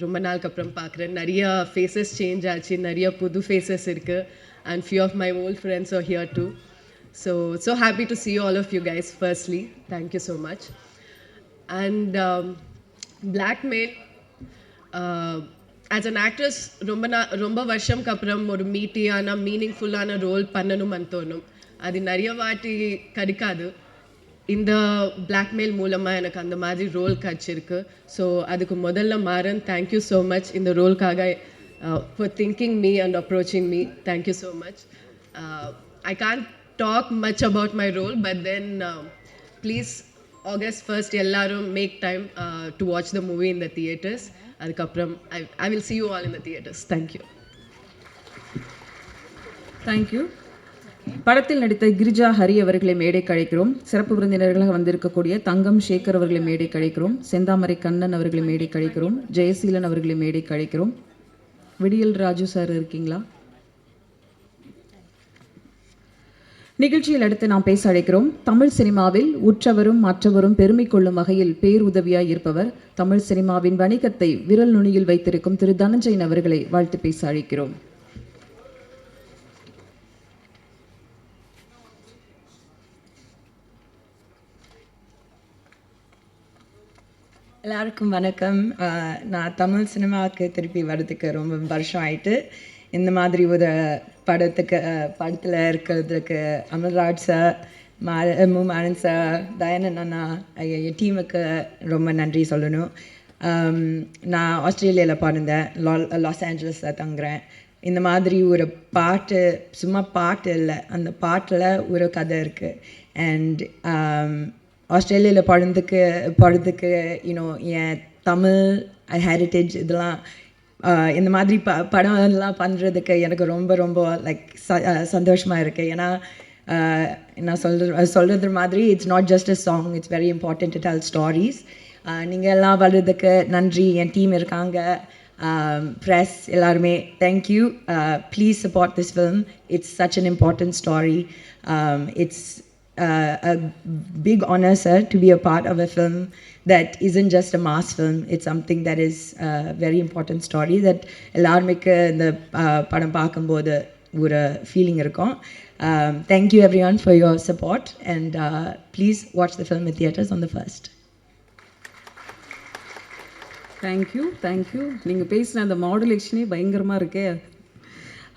ரொம்ப நாளுக்கு அப்புறம் பார்க்குறேன். நிறைய ஃபேஸஸ் சேஞ்ச் ஆச்சு, நிறைய புது ஃபேஸஸ் இருக்குது. And few of my old friends are here too. So happy to see all of you guys firstly. Thank you so much. And Blackmail, as an actress, ரொம்ப வருஷம்க்கு அப்புறம் ஒரு மீட்டியான மீனிங்ஃபுல்லான ரோல் பண்ணணும்னு தோணும். அது நிறைய வாட்டி கிடைக்காது. இந்த பிளாக்மெயில் மூலமாக எனக்கு அந்த மாதிரி ரோல் கிடச்சிருக்கு. ஸோ அதுக்கு முதல்ல மாறன், தேங்க்யூ ஸோ மச் இந்த ரோல்காக for thinking me and approaching me. Thank you so much. I can't talk much about my role, but then please August 1st எல்லாரும் make time to watch the movie in the theatres. அதுக்கப்புறம் I will see you all in the theatres. Thank you. Thank you. படத்தில் நடித்த கிரிஜா ஹரி அவர்களை மேடை கழிக்கிறோம். சிறப்பு விருந்தினர்களாக வந்திருக்கக்கூடிய தங்கம் சேகர் அவர்களை மேடை கழிக்கிறோம். செந்தாமரை கண்ணன் அவர்களை மேடை கழிக்கிறோம். ஜெயசீலன் அவர்களை மேடை கழிக்கிறோம். விடியல் ராஜு சார் இருக்கீங்களா? நிகழ்ச்சியில் அடுத்து நாம் பேச அழைக்கிறோம். தமிழ் சினிமாவில் உற்றவரும் மற்றவரும் பெருமை கொள்ளும் வகையில் பேருதவியாய் இருப்பவர், தமிழ் சினிமாவின் வணிகத்தை விரல் நுனியில் வைத்திருக்கும் திரு தனஞ்சயன் அவர்களை வாழ்த்து பேச அழைக்கிறோம். எல்லாருக்கும் வணக்கம். நான் தமிழ் சினிமாவுக்கு திருப்பி வர்றதுக்கு ரொம்ப வருஷம் ஆயிட்டு. இந்த மாதிரி ஒரு படத்தில் இருக்கிறதுக்கு அமல்ராஜ் சார், மாறன் சார், தயானந்த் அண்ணா, என் டீமுக்கு ரொம்ப நன்றி சொல்லணும். நான் ஆஸ்திரேலியாவில் பிறந்தேன், லாஸ் ஏஞ்சலஸில் தங்குறேன். இந்த மாதிரி ஒரு பாட்டு, சும்மா பாட்டு இல்லை, அந்த பாட்டில் ஒரு கதை இருக்குது. அண்ட் ஆஸ்திரேலியாவில் படுறதுக்கு என் தமிழ் ஹெரிட்டேஜ் இதெல்லாம் இந்த மாதிரி படம்லாம் பண்ணுறதுக்கு எனக்கு ரொம்ப ரொம்ப சந்தோஷமாக இருக்குது. ஏன்னா நான் சொல்கிறது மாதிரி it's not just a song, it's very important to tell stories. நீங்கள் எல்லாம் வர்றதுக்கு நன்றி. என் டீம் இருக்காங்க, ப்ரெஸ் எல்லாருமே, thank you. Please support this film. It's such an important story. It's a big honor, sir, to be a part of a film that isn't just a mass film. It's something that is a very important story that எல்லாருமேக்கு இந்த படம் பார்க்கும்போது ஒரு feeling இருக்கும். Thank you everyone for your support and please watch the film in theaters on the 1st. Thank you. நீங்கள் பேசின அந்த மாடுலேஷனே பயங்கரமாக இருக்கே.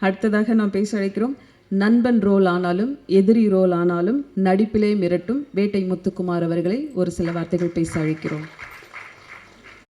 அடுத்ததாக நான் பேச அழைக்கிறோம். நண்பன் ரோல் ஆனாலும் எதிரி ரோல் ஆனாலும் நடிப்பிலே மிரட்டும் வேட்டை முத்துக்குமார் அவர்களை ஒரு சில வார்த்தைகள் பேச அழைக்கிறோம்.